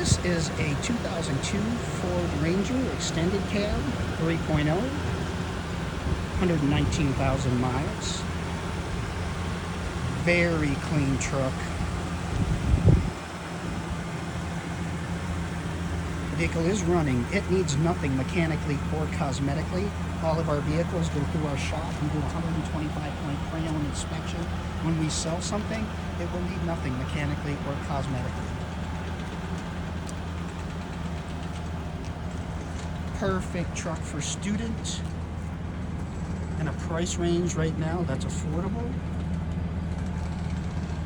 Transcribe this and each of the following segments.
This is a 2002 Ford Ranger Extended Cab 3.0, 119,000 miles. Very clean truck. The vehicle is running. It needs nothing mechanically or cosmetically. All of our vehicles go through our shop and do a 125-point pre-owned inspection. When we sell something, it will need nothing mechanically or cosmetically. Perfect truck for student in a price range right now that's affordable.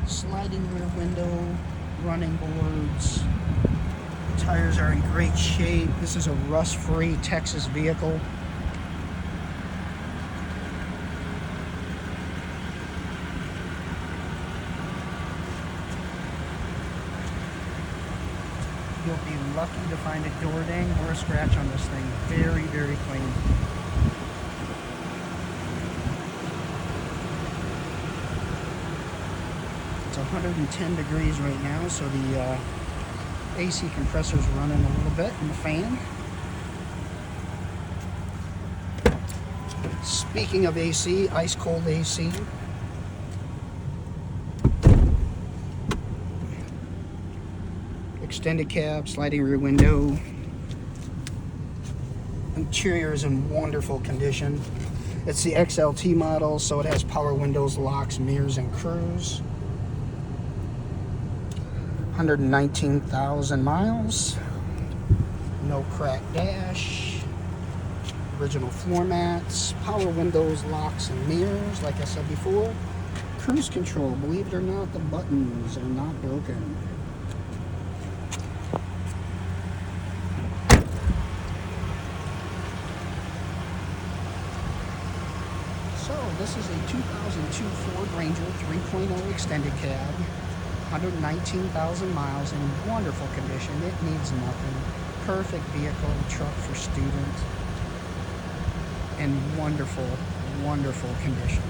Sliding rear window, running boards. Tires are in great shape. This is a rust-free Texas vehicle. You'll be lucky to find a door ding or a scratch on this thing. Very, very clean. It's 110 degrees right now, so the AC compressor's running a little bit in the fan. Speaking of AC, ice cold AC. Extended cab, sliding rear window. Interior is in wonderful condition. It's the XLT model, so it has power windows, locks, mirrors, and cruise. 119,000 miles. No cracked dash. Original floor mats, power windows, locks, and mirrors, like I said before. Cruise control, believe it or not, the buttons are not broken. So this is a 2002 Ford Ranger 3.0 extended cab, 119,000 miles, in wonderful condition. It needs nothing. Perfect vehicle, truck for students, in wonderful, wonderful condition.